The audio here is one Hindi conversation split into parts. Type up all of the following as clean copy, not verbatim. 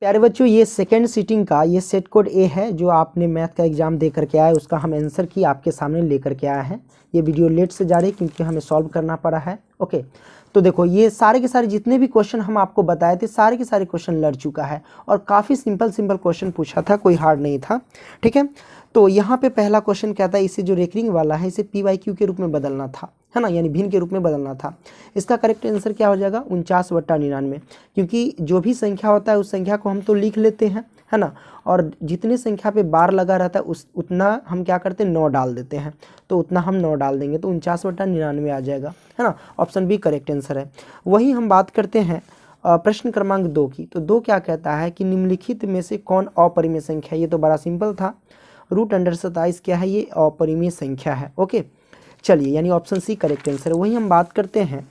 प्यारे बच्चों, ये सेकेंड सीटिंग का ये सेट कोड ए है जो आपने मैथ का एग्जाम दे करके आए, उसका हम आंसर की आपके सामने लेकर के आया है। ये वीडियो लेट से जा रही है क्योंकि हमें सॉल्व करना पड़ा है। ओके, तो देखो ये सारे के सारे जितने भी क्वेश्चन हम आपको बताए थे सारे के सारे क्वेश्चन लड़ चुका है और काफ़ी सिंपल क्वेश्चन पूछा था, कोई हार्ड नहीं था। ठीक है, तो यहाँ पे पहला क्वेश्चन क्या था, इसे जो रेकरिंग वाला है इसे पी वाई क्यू के रूप में बदलना था, है ना, यानी भिन्न के रूप में बदलना था। इसका करेक्ट आंसर क्या हो जाएगा, 49/99, क्योंकि जो भी संख्या होता है उस संख्या को हम तो लिख लेते हैं, है ना, और जितनी संख्या पे बार लगा रहता है उतना हम क्या करते हैं, 9 डाल देते हैं, तो उतना हम 9 डाल देंगे तो 49/99 आ जाएगा, है ना। ऑप्शन बी करेक्ट आंसर है। वही हम बात करते हैं प्रश्न क्रमांक 2 की। तो 2 क्या कहता है कि निम्नलिखित में से कौन अपरिमेय संख्या है। ये तो बड़ा सिंपल था, √27 क्या है, ये अपरिमेय संख्या है। ओके, चलिए, यानी ऑप्शन सी करेक्ट आंसर है। वही हम बात करते हैं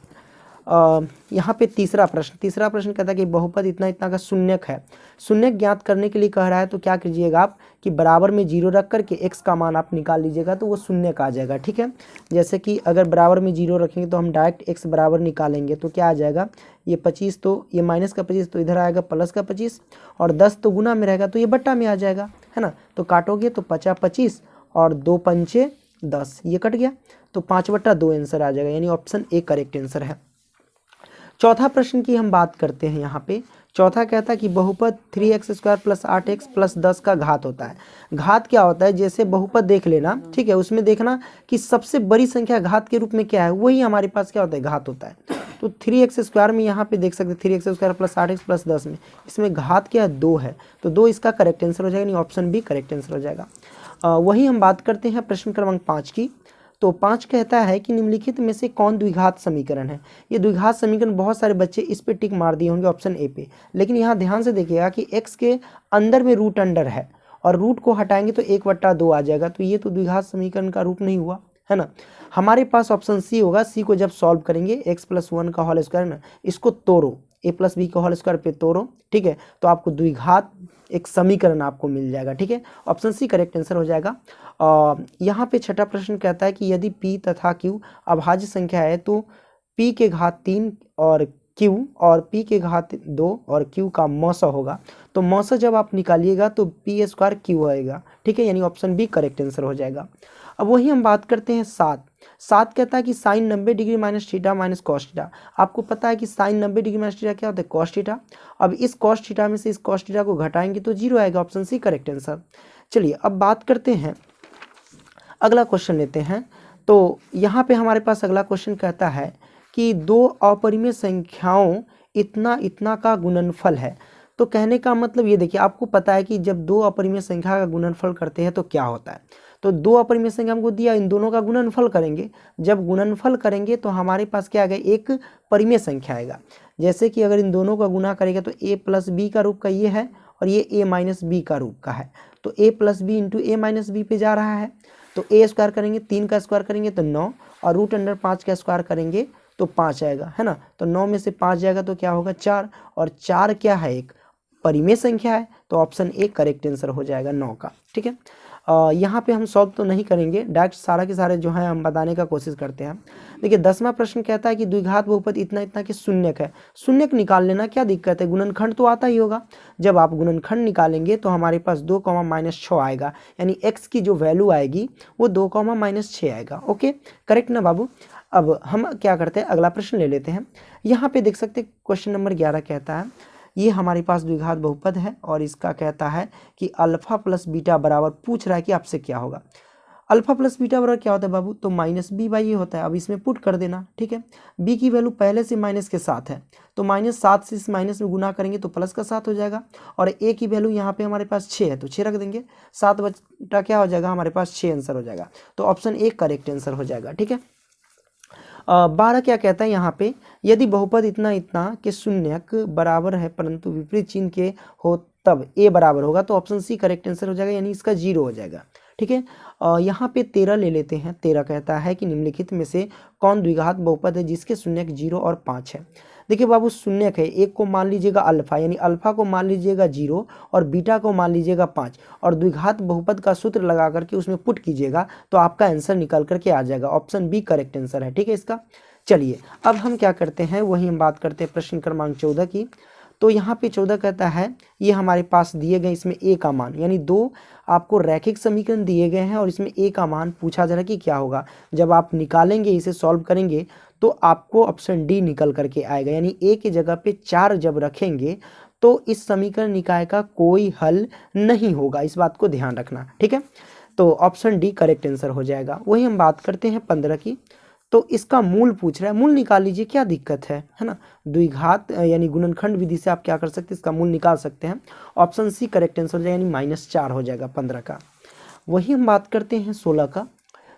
यहाँ पे तीसरा प्रश्न कहता है कि बहुपद इतना इतना का शून्यक है। शून्यक ज्ञात करने के लिए कह रहा है, तो क्या कीजिएगा आप कि बराबर में 0 रख करके x का मान आप निकाल लीजिएगा तो वो शून्यक आ जाएगा। ठीक है, जैसे कि अगर बराबर में 0 रखेंगे तो हम डायरेक्ट x बराबर निकालेंगे तो क्या आ जाएगा, ये 25, तो ये माइनस का 25 तो इधर आएगा प्लस का 25, और 10 तो गुना में रहेगा तो ये बट्टा में आ जाएगा, है ना। तो काटोगे तो 50/25 और 2 पंचे 10, ये कट गया तो 5/2 आंसर आ जाएगा, यानी ऑप्शन ए करेक्ट आंसर है। चौथा प्रश्न की हम बात करते हैं। यहाँ पे चौथा कहता है कि बहुपद 3x² + 8x + 10 का घात होता है। घात क्या होता है, जैसे बहुपद देख लेना, ठीक है, उसमें देखना कि सबसे बड़ी संख्या घात के रूप में क्या है, वही हमारे पास क्या होता है, घात होता है। तो 3x² में यहाँ पे देख सकते हैं 3x² + 8x + 10 में इसमें घात क्या है, 2 है, तो 2 इसका करेक्ट आंसर हो जाएगा, यानी ऑप्शन बी करेक्ट आंसर हो जाएगा। वही हम बात करते हैं प्रश्न क्रमांक 5 की। तो 5 कहता है कि निम्नलिखित में से कौन द्विघात समीकरण है। ये द्विघात समीकरण बहुत सारे बच्चे इस पे टिक मार दिए होंगे ऑप्शन ए पे, लेकिन यहाँ ध्यान से देखिएगा कि x के अंदर में रूट अंडर है और रूट को हटाएंगे तो 1/2 आ जाएगा, तो ये तो द्विघात समीकरण का रूप नहीं हुआ, है ना। हमारे पास ऑप्शन सी होगा, सी को जब सॉल्व करेंगे x+1 का होल स्क्वायर ना, इसको तोड़ो, a + b का होल स्क्वायर पे तोड़ो, ठीक है, तो आपको द्विघात एक समीकरण आपको मिल जाएगा। ठीक है, ऑप्शन सी करेक्ट आंसर हो जाएगा। यहाँ पे छठा प्रश्न कहता है कि यदि p तथा q अभाज्य संख्या है तो p के घात 3 और q और p के घात 2 और q का मौसा होगा। तो मौसा जब आप निकालिएगा तो p² q आएगा। ठीक है, यानी ऑप्शन बी करेक्ट आंसर हो जाएगा। अब वही हम बात करते हैं 7 कहता है कि sin 90° - θ - cos θ। आपको पता है कि sin 90° - θ क्या होता है, cos θ। अब इस cos θ में से इस cos θ को घटाएंगे तो 0 आएगा, ऑप्शन सी करेक्ट आंसर। चलिए अब बात करते हैं, अगला क्वेश्चन लेते हैं। तो यहाँ पे हमारे पास अगला क्वेश्चन कहता है कि 2 अपरिमेय संख्याओं इतना इतना का गुणनफल है। तो कहने का मतलब ये देखिए, आपको पता है कि जब 2 अपरिमेय संख्या का गुणनफल करते हैं तो क्या होता है। तो 2 अपरिमेय संख्या हमको दिया, इन दोनों का गुणनफल करेंगे। जब गुणनफल करेंगे तो हमारे पास क्या आएगा, एक परिमेय संख्या आएगा। जैसे कि अगर इन दोनों का गुणा करेगा तो a + b का रूप का ये है और ये a - b का रूप का है, तो a + b × a - b पे जा रहा है। तो a² करेंगे, 3 का स्क्वायर करेंगे तो 9, और √5 का स्क्वायर करेंगे तो 5 आएगा, है ना। तो 9 में से 5 जाएगा तो क्या होगा, 4, और 4 क्या है, एक परिमेय संख्या है, तो ऑप्शन ए करेक्ट आंसर हो जाएगा 9 का। ठीक है, यहाँ पे हम सॉल्व तो नहीं करेंगे, डायरेक्ट सारा के सारे जो है हम बताने का कोशिश करते हैं। देखिए 10वां प्रश्न कहता है कि द्विघात बहुपद इतना इतना कि शून्यक है। शून्यक निकाल लेना, क्या दिक्कत है, गुणनखंड तो आता ही होगा। जब आप गुणनखंड निकालेंगे तो हमारे पास 2, -6 आएगा, यानी x की जो वैल्यू आएगी वो 2, -6 आएगा। ओके, करेक्ट ना बाबू। अब हम क्या करते हैं, अगला प्रश्न ले लेते हैं। यहाँ पे देख सकते हैं क्वेश्चन नंबर 11 कहता है, ये हमारे पास द्विघात बहुपद है और इसका कहता है कि अल्फा + बीटा बराबर, पूछ रहा है कि आपसे क्या होगा। अल्फा + बीटा बराबर क्या होता है बाबू, तो -b/a होता है। अब इसमें पुट कर देना, ठीक है। b की वैल्यू पहले से माइनस के साथ है, तो -7 से इस माइनस में गुना करेंगे तो प्लस का 7 हो जाएगा, और a की वैल्यू यहाँ पे हमारे पास 6 है तो 6 रख देंगे, 7 बटा क्या हो जाएगा, हमारे पास 6 आंसर हो जाएगा, तो ऑप्शन ए करेक्ट आंसर हो जाएगा। ठीक है, 12 क्या कहता है यहाँ पे, यदि बहुपद इतना इतना के शून्यक बराबर है परंतु विपरीत चिन्ह के हो तब a बराबर होगा, तो ऑप्शन सी करेक्ट आंसर हो जाएगा, यानी इसका 0 हो जाएगा। ठीक है, यहाँ पे 13 ले लेते हैं। 13 कहता है कि निम्नलिखित में से कौन द्विघात बहुपद है जिसके शून्यक 0 और 5 है। देखिए बाबू, शून्यक है, एक को मान लीजिएगा अल्फा, यानी अल्फा को मान लीजिएगा 0 और बीटा को मान लीजिएगा 5, और द्विघात बहुपद का सूत्र लगा करके उसमें पुट कीजिएगा तो आपका आंसर निकल करके आ जाएगा, ऑप्शन बी करेक्ट आंसर है। ठीक है इसका। चलिए अब हम क्या करते हैं, वही हम बात करते हैं प्रश्न क्रमांक 14 की। तो यहाँ पे 14 कहता है ये हमारे पास दिए गए, इसमें ए का मान, यानी दो आपको रैखिक समीकरण दिए गए हैं और इसमें ए का मान पूछा जा रहा है कि क्या होगा। जब आप निकालेंगे, इसे सॉल्व करेंगे तो आपको ऑप्शन डी निकल करके आएगा, यानी ए की जगह पे 4 जब रखेंगे तो इस समीकरण निकाय का कोई हल नहीं होगा, इस बात को ध्यान रखना, ठीक है। तो ऑप्शन डी करेक्ट आंसर हो जाएगा। वही हम बात करते हैं 15 की, तो इसका मूल पूछ रहा है, मूल निकाल लीजिए, क्या दिक्कत है ना। द्विघात यानी गुणनखंड विधि से आप क्या कर सकते हैं, इसका मूल निकाल सकते हैं। ऑप्शन सी करेक्ट आंसर हो जाएगा, यानी -4 हो जाएगा 15 का। वही हम बात करते हैं 16 का।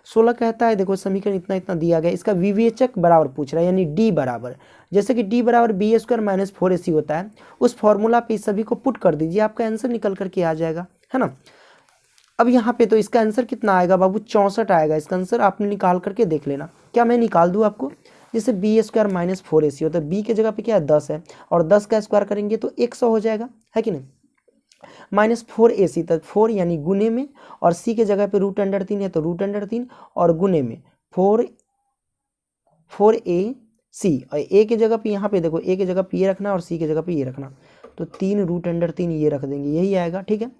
16 कहता है देखो समीकरण इतना इतना दिया गया, इसका विवेचक बराबर पूछ रहा है, यानी डी बराबर, जैसे कि डी बराबर b² - 4ac होता है, उस फॉर्मूला पे इस सभी को पुट कर दीजिए, आपका आंसर निकल करके आ जाएगा, है ना। अब यहाँ पे तो इसका आंसर कितना आएगा बाबू, 64 आएगा। इसका आंसर आपने निकाल करके देख लेना। क्या मैं निकाल दूँ आपको, जैसे b² - 4ac होता है, b के जगह पे क्या है 10 है, और 10 का स्क्वायर करेंगे तो 100 हो जाएगा, है कि नहीं। -4ac तक 4 यानी गुने में, और c के जगह पे √3 है तो √3 और गुने में 4ac, और a के जगह पे यहाँ पे देखो a के जगह पे ये रखना और c के जगह पे ये रखना, तो 3 √3 ये रख देंगे, यही आएगा, ठीक है।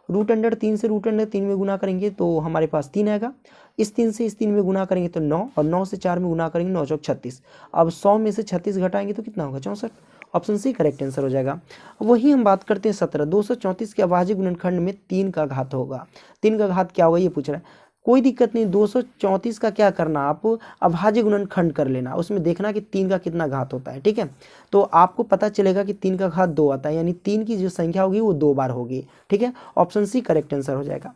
√3 से √3 में गुना करेंगे तो हमारे पास 3 आएगा, इस 3 से इस 3 में गुना करेंगे तो 9, और 9 से 4 में गुना करेंगे 9 चौक 36। अब 100 में से 36 घटाएंगे तो कितना होगा, 64। ऑप्शन सी करेक्ट आंसर हो जाएगा। वही हम बात करते हैं 17, 234 के अभाज्य गुणनखंड में 3 का घात होगा। 3 का घात क्या होगा ये पूछ रहा है, कोई दिक्कत नहीं, 234 का क्या करना, आप अभाज्य गुणनखंड कर लेना, उसमें देखना कि 3 का कितना घात होता है, ठीक है। तो आपको पता चलेगा कि 3 का घात 2 आता है, यानी 3 की जो संख्या होगी वो 2 बार होगी, ठीक है। ऑप्शन सी करेक्ट आंसर हो जाएगा।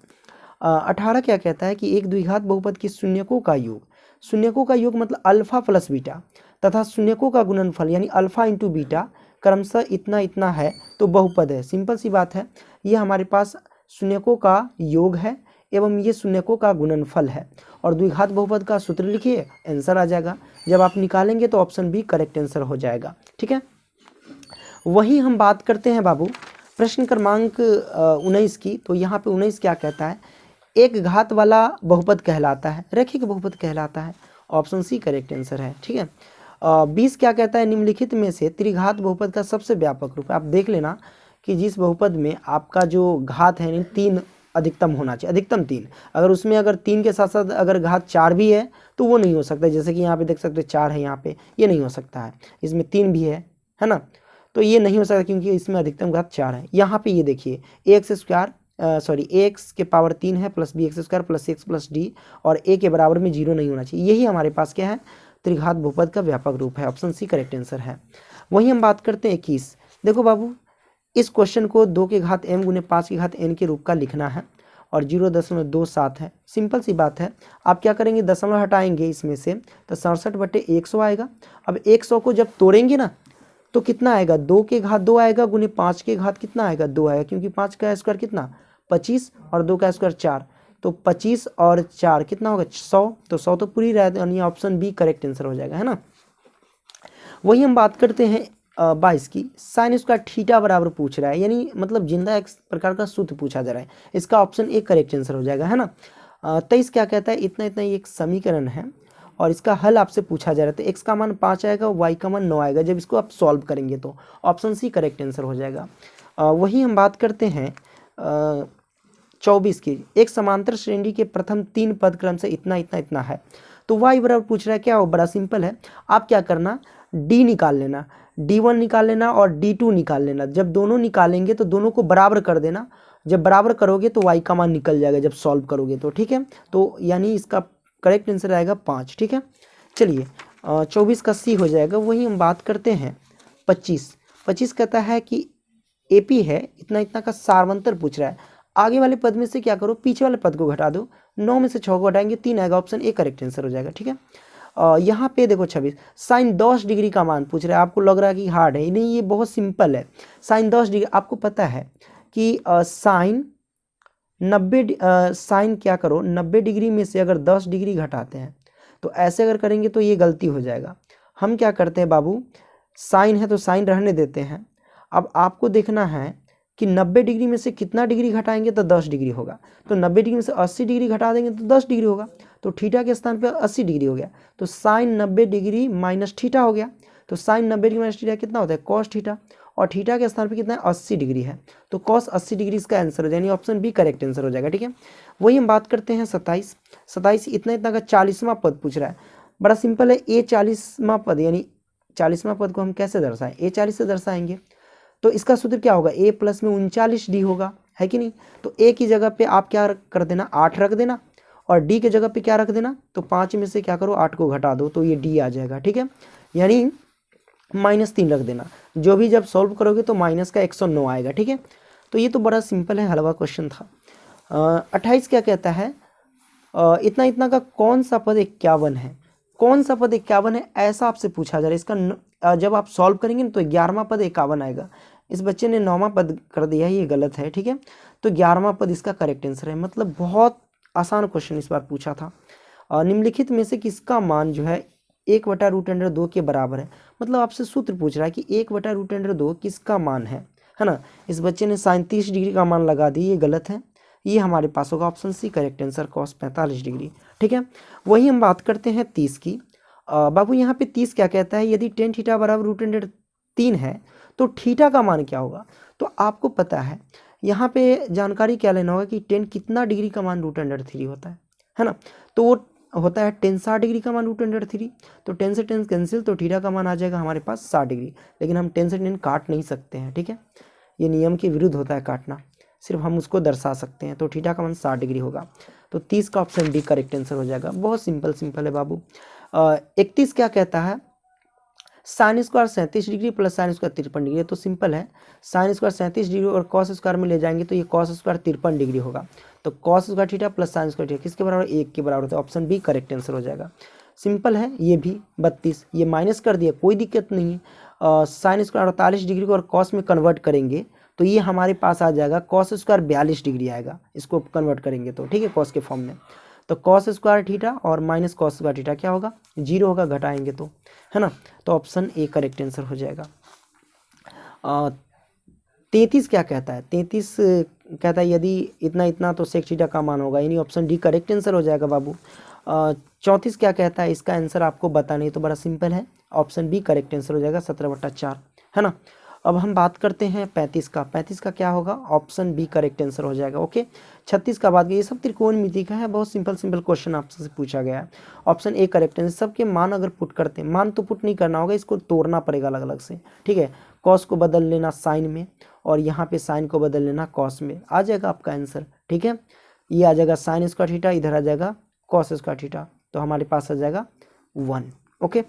18 क्या कहता है कि एक द्विघात बहुपद की शून्यकों का योग, शून्यकों का योग मतलब अल्फा प्लस बीटा, तथा शून्यकों का गुणनफल यानी अल्फा इंटू बीटा क्रमशः इतना इतना है तो बहुपद है। सिंपल सी बात है, ये हमारे पास शून्यकों का योग है एवं ये शून्यकों का गुणनफल है, और द्विघात बहुपद का सूत्र लिखिए, आंसर आ जाएगा। जब आप निकालेंगे तो ऑप्शन बी करेक्ट आंसर हो जाएगा, ठीक है। वही हम बात करते हैं बाबू प्रश्न क्रमांक 19 की। तो यहाँ पे 19 क्या कहता है, एक घात वाला बहुपद कहलाता है, रैखिक बहुपद कहलाता है। ऑप्शन सी करेक्ट आंसर है, ठीक है। 20 क्या कहता है, निम्नलिखित में से त्रिघात बहुपद का सबसे व्यापक रूप है। आप देख लेना कि जिस बहुपद में आपका जो घात है 3 अधिकतम होना चाहिए, अधिकतम 3, अगर उसमें अगर 3 के साथ साथ अगर घात 4 भी है तो वो नहीं हो सकता, जैसे कि यहाँ पे देख सकते हो 4 है, यहाँ पे ये नहीं हो सकता है, इसमें 3 भी है ना, तो ये नहीं हो सकता क्योंकि इसमें अधिकतम घात 4 है। यहाँ पे ये देखिए ax के पावर 3 है plus bx² plus x plus d, और a के बराबर में 0 नहीं होना चाहिए, यही हमारे पास क्या है, त्रिघात बहुपद का व्यापक रूप है। ऑप्शन सी करेक्ट आंसर है। वही हम बात करते हैं 21। देखो बाबू इस क्वेश्चन को 2 के घात m गुने 5 के घात n के रूप का लिखना है, और 0.27 है। सिंपल सी बात है, आप क्या करेंगे, दशमलव हटाएंगे इसमें से तो 67/100 आएगा। अब 100 को जब तोड़ेंगे ना तो कितना आएगा, 2 के घात 2 आएगा गुने 5 के घात कितना आएगा, 2 आएगा, क्योंकि 5 का स्क्वायर कितना 25 और 2 का स्क्वायर 4, तो 25 और 4 कितना होगा 100, तो 100 तो पूरी रहती, यानी ऑप्शन बी करेक्ट आंसर हो जाएगा, है ना। वही हम बात करते हैं 22 की। साइन स्क्वायर थीटा बराबर पूछ रहा है, यानी मतलब जिंदा एक प्रकार का सूत्र पूछा जा रहा है, इसका ऑप्शन ए करेक्ट आंसर हो जाएगा, है ना। 23 क्या कहता है, इतना इतना एक समीकरण है और इसका हल आपसे पूछा जा रहा है, तो x का मान 5 आएगा, y का मान 9 आएगा, जब इसको आप सॉल्व करेंगे तो ऑप्शन सी करेक्ट आंसर हो जाएगा। वही हम बात करते हैं 24 की। एक समांतर श्रेणी के प्रथम 3 पद क्रम से इतना इतना इतना है, तो y बराबर पूछ रहा है, क्या हो, बड़ा सिंपल है, आप क्या करना, d निकाल लेना, d1 निकाल लेना और d2 निकाल लेना। जब दोनों निकालेंगे तो दोनों को बराबर कर देना, जब बराबर करोगे तो y का मान निकल जाएगा जब सॉल्व करोगे तो, ठीक है। तो यानी इसका करेक्ट आंसर आएगा 5, ठीक है। चलिए 24 का सी हो जाएगा। वही हम बात करते हैं 25 कहता है कि AP है, इतना इतना का सारवंतर पूछ रहा है, आगे वाले पद में से क्या करो, पीछे वाले पद को घटा दो, 9 में से 6 को घटाएंगे 3 आएगा, ऑप्शन ए करेक्ट आंसर हो जाएगा, ठीक है। यहाँ पे देखो 26 साइन 10 डिग्री का मान पूछ रहा है, आपको लग रहा है कि हार्ड है, नहीं ये बहुत सिंपल है। साइन 10 डिग्री, आपको पता है कि साइन 90 साइन क्या करो, 90 डिग्री में से अगर 10 डिग्री घटाते हैं तो ऐसे अगर करेंगे तो ये गलती हो जाएगा। हम क्या करते हैं बाबू, साइन है तो साइन रहने देते हैं। अब आपको देखना है कि 90 डिग्री में से कितना डिग्री घटाएंगे तो 10 डिग्री होगा, तो 90 डिग्री में से 80 डिग्री घटा देंगे तो 10 डिग्री होगा, तो थीटा के स्थान पे 80 डिग्री हो गया, तो साइन 90 डिग्री माइनस थीटा हो गया, तो साइन 90 डिग्री माइनस थीटा कितना होता है, कॉस थीटा, और थीटा के स्थान पे कितना है 80 डिग्री है, तो cos 80 डिग्री इसका आंसर हो जाएगा, यानी ऑप्शन बी करेक्ट आंसर हो जाएगा। ठीक है, वही हम बात करते हैं 27 इतना इतना का 40वां पद पूछ रहा है। बड़ा सिंपल है, ए 40वां पद यानी 40वां पद को हम कैसे दर्शाएं, ए 40 से दर्शाएंगे। तो इसका सूत्र क्या होगा, ए प्लस में 39d होगा, है कि नहीं। तो ए की जगह पे आप क्या कर देना 8 रख देना, और डी की जगह पे क्या रख देना, तो 5 में से क्या करो 8 को घटा दो, तो ये डी आ जाएगा। ठीक है, यानी -3 रख देना, जो भी जब सॉल्व करोगे तो माइनस का 109 आएगा। ठीक है, तो ये तो बड़ा सिंपल है, हलवा क्वेश्चन था। 28 क्या कहता है, इतना इतना का कौन सा पद 51 है, कौन सा पद 51 है ऐसा आपसे पूछा जा रहा है। इसका जब आप सॉल्व करेंगे ना तो 11वां पद 51 आएगा। इस बच्चे ने 9वां पद कर दिया है, ये गलत है। ठीक है, तो 11वां पद इसका करेक्ट आंसर है। मतलब बहुत आसान क्वेश्चन इस बार पूछा था। निम्नलिखित में से किसका मान जो है 1/√2 के बराबर है। मतलब आपसे सूत्र पूछ रहा है कि 1/√2 किसका मान है ना। इस बच्चे ने 37 डिग्री का मान लगा दी, ये गलत है। ये हमारे पास होगा option C correct answer, cos 45 degree. ठीक है, वही हम बात करते हैं 30 की। बाबू यहाँ पे 30 क्या कहता है, यदि tan थीटा बराबर √3 है तो थीटा का मान क्या होगा। तो आपको पता है यहाँ पे जानकारी क्या लेना होगा कि tan कितना डिग्री का मान √3 होता है ना। तो वो होता है tan 60 डिग्री का मान √3, तो tan से tan कैंसिल, तो थीटा का मान आ जाएगा हमारे पास 60 डिग्री। लेकिन हम tan से tan काट नहीं सकते हैं। ठीक है, ये नियम के विरुद्ध होता है काटना, सिर्फ हम उसको दर्शा सकते हैं। तो थीटा का मान 60 डिग्री होगा, तो 30 का ऑप्शन डी करेक्ट आंसर हो जाएगा। बहुत सिंपल है बाबू। 31 क्या कहता है, sin square 37 degree plus sin square 53 degree. तो सिंपल है, sin स्क्वायर 37 डिग्री और cos स्क्वायर में ले जाएंगे तो ये cos स्क्वायर 53 डिग्री होगा। तो cos square theta plus sin square theta किसके बराबर, 1 के बराबर होता है। ऑप्शन बी करेक्ट आंसर हो जाएगा। सिंपल है ये भी। 32 ये माइनस कर दिया, कोई दिक्कत नहीं है। sin स्क्वायर 48 डिग्री को और cos में कन्वर्ट करेंगे तो ये हमारे पास आ जाएगा cos स्क्वायर 42 डिग्री आएगा, इसको कन्वर्ट करेंगे तो। ठीक है, cos के फॉर्म में। तो cos स्क्वायर थीटा और माइनस cos स्क्वायर थीटा क्या होगा, 0 होगा, घटाएंगे तो, है ना। तो ऑप्शन ए करेक्ट आंसर हो जाएगा। 33 क्या कहता है, 33 कहता है यदि इतना इतना तो sec थीटा का मान होगा, यानी ऑप्शन डी करेक्ट आंसर हो जाएगा बाबू। 34 क्या कहता है, इसका आंसर आपको बताना है, तो बड़ा सिंपल है, ऑप्शन बी करेक्ट आंसर हो जाएगा, 17/4, है ना। अब हम बात करते हैं 35 का। 35 का क्या होगा, ऑप्शन बी करेक्ट आंसर हो जाएगा। ओके, 36 का बात, ये सब त्रिकोणमिति का है, बहुत सिंपल क्वेश्चन आपसे पूछा गया है। Option A correct answer. सबके मान अगर पुट करते हैं, मान तो पुट नहीं करना होगा, इसको तोड़ना पड़ेगा अलग अलग से। ठीक है, कॉस को बदल लेना साइन में, और यहाँ पे साइन को बदल लेना कॉस में, आ जाएगा आपका आंसर। ठीक है, ये आ जाएगा साइन स्क्वायर थीटा, इधर आ जाएगा कॉस स्क्वायर थीटा, तो हमारे पास आ जाएगा 1। ओके,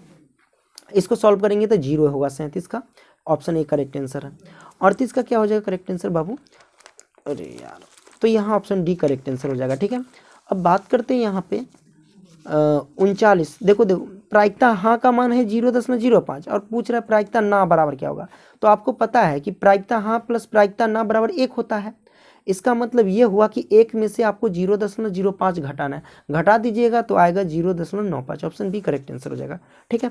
इसको सॉल्व करेंगे तो 0 होगा 37 का, ऑप्शन ए करेक्ट आंसर है। 38 का क्या हो जाएगा करेक्ट आंसर बाबू, अरे यार, तो यहाँ ऑप्शन डी करेक्ट आंसर हो जाएगा। ठीक है, अब बात करते हैं यहाँ पे 39। देखो प्रायिकता हाँ का मान है 0.05 और पूछ रहा है प्रायिकता ना बराबर क्या होगा। तो आपको पता है कि प्रायिकता हाँ प्लस प्रायिकता ना बराबर 1 होता है। इसका मतलब ये हुआ कि 1 में से आपको 0.05 घटाना है, घटा दीजिएगा तो आएगा 0.95, ऑप्शन बी करेक्ट आंसर हो जाएगा। ठीक है,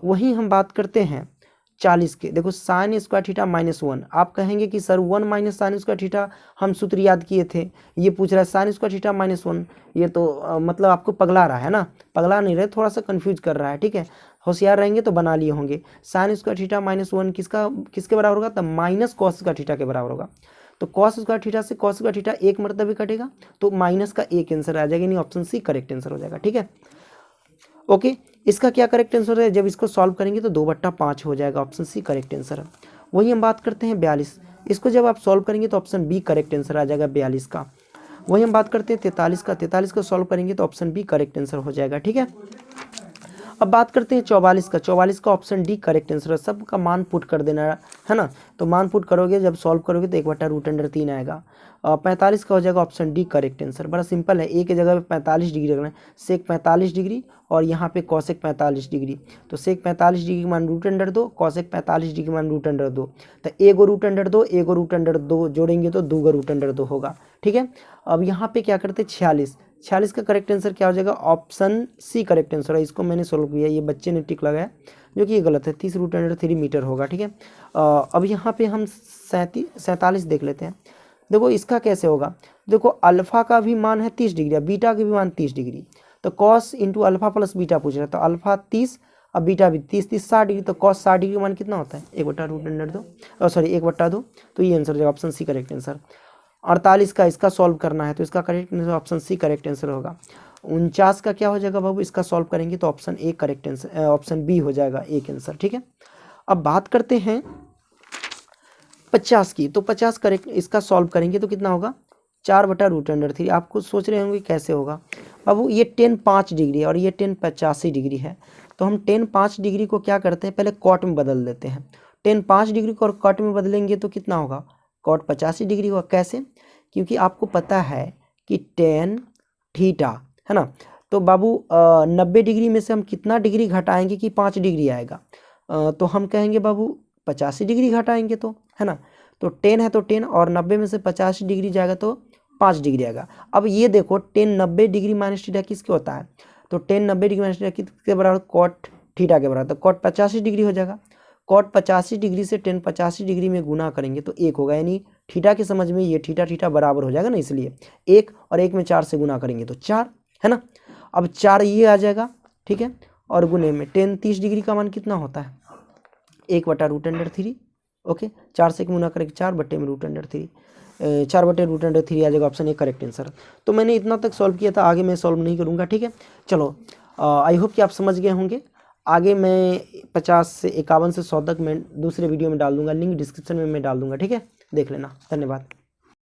वहीं हम बात करते हैं 40 के। देखो साइन स्क्वायर थीटा -1, आप कहेंगे कि sir 1 minus sine square theta हम सूत्र याद किए थे, ये पूछ रहा है साइन स्क्वायर थीटा -1, ये तो मतलब आपको पगला रहा है ना, पगला नहीं रहे, थोड़ा सा कंफ्यूज कर रहा है। ठीक है, होशियार रहेंगे तो बना लिए होंगे। साइन स्क्वायर थीटा -1 किसके बराबर होगा, तब माइनस कॉस स्क्वायर थीटा के बराबर होगा। तो कॉस स्क्वायर थीटा से कॉस स्क्वायर थीटा एक मरतबे कटेगा, तो माइनस का 1 आंसर आ जाएगा, यानी ऑप्शन सी करेक्ट आंसर हो जाएगा। ठीक है, ओके, इसका क्या करेक्ट आंसर है, जब इसको सॉल्व करेंगे तो 2/5 हो जाएगा, ऑप्शन सी करेक्ट आंसर है। वही हम बात करते हैं 42, इसको जब आप सॉल्व करेंगे तो ऑप्शन बी करेक्ट आंसर आ जाएगा 42 का। वही हम बात करते हैं 43 का। 43 को सॉल्व करेंगे तो ऑप्शन बी करेक्ट आंसर हो जाएगा। ठीक है, अब बात करते हैं 44 का। 44 का ऑप्शन डी करेक्ट आंसर है, सबका मान पुट कर देना है ना। तो मान पुट करोगे, जब सॉल्व करोगे तो 1/√3 आएगा। 45 का हो जाएगा ऑप्शन डी करेक्ट आंसर। बड़ा सिंपल है, ए की जगह पे 45 डिग्री रखना है, सेक 45 डिग्री और यहाँ पे कॉसेक 45 डिग्री। तो सेक 45 डिग्री मान √2, कॉसेक 45 डिग्री मान √2, तो एगो √2 एगो √2 जोड़ेंगे तो 2 √2 होगा। ठीक है, अब यहाँ पे क्या करते हैं 46 का करेक्ट आंसर क्या हो जाएगा, ऑप्शन सी करेक्ट आंसर है। इसको मैंने सोल्व किया, ये बच्चे ने टिक लगाया जो कि ये गलत है, 30 √3 मीटर होगा। ठीक है, अब यहाँ पे हम 47 देख लेते हैं। देखो इसका कैसे होगा, देखो अल्फा का भी मान है 30 डिग्री, बीटा का भी मान 30 डिग्री, तो cos into alpha plus beta पूछ रहा है, तो अल्फा 30 अब बीटा भी 30 30 60 डिग्री, तो cos 60 डिग्री मान कितना होता है 1/√2, सॉरी 1/2, तो ये आंसर हो जाएगा ऑप्शन सी करेक्ट आंसर। 48 का इसका सॉल्व करना है तो इसका correct answer option C correct answer होगा। 49 का क्या हो जाएगा बाबू, इसका सॉल्व करेंगे तो option A correct answer, option B हो जाएगा एक आंसर, ठीक है। अब बात करते हैं 50 की, तो 50 करेक्ट इसका सॉल्व करेंगे तो कितना होगा 4/√3। आपको सोच रहे होंगे कैसे होगा बाबू, ये 10 5 डिग्री है और ये 10 85 डिग्री है, तो हम 10 5 डिग्री को क्या करते हैं पहले कॉट में बदल देते हैं। 10 5 डिग्री को और कॉट में बदलेंगे तो कितना होगा कॉट 85 डिग्री होगा। कैसे, क्योंकि आपको पता है कि tan थीटा है ना, तो बाबू 90 डिग्री में से हम कितना डिग्री घटाएंगे कि 5 डिग्री आएगा, तो हम कहेंगे बाबू 85 डिग्री घटाएंगे तो, है ना। तो 10 है तो 10 और 90 में से 85 डिग्री जाएगा तो 5 डिग्री आएगा। अब ये देखो 10 90 डिग्री माइनस थीटा किसके होता है, तो 10 90 डिग्री माइनस थीटा किसके बराबर कॉट थीटा के बराबर, तो कॉट 85 डिग्री हो जाएगा। कॉट 85 डिग्री से 10 85 डिग्री में गुना करेंगे तो 1 होगा, यानी थीटा के समझ में ये थीटा थीटा बराबर हो जाएगा ना, इसलिए 1 और 1 में 4 से गुना करेंगे तो 4, है ना। अब 4 ये आ जाएगा, ठीक है, और गुने में 10 30 डिग्री का मान कितना होता है 1/√3। ओके, 4 से गुना करेंगे 4/√3, 4/√3 आ जाएगा ऑप्शन ए करेक्ट आंसर। तो मैंने इतना तक सॉल्व किया था, आगे मैं सॉल्व नहीं करूँगा, ठीक है। चलो आई होप कि आप समझ गए होंगे। आगे मैं 50 से 51 से 100 तक मैं दूसरे वीडियो में डाल दूंगा, लिंक डिस्क्रिप्शन में मैं डाल दूंगा, ठीक है, देख लेना। धन्यवाद।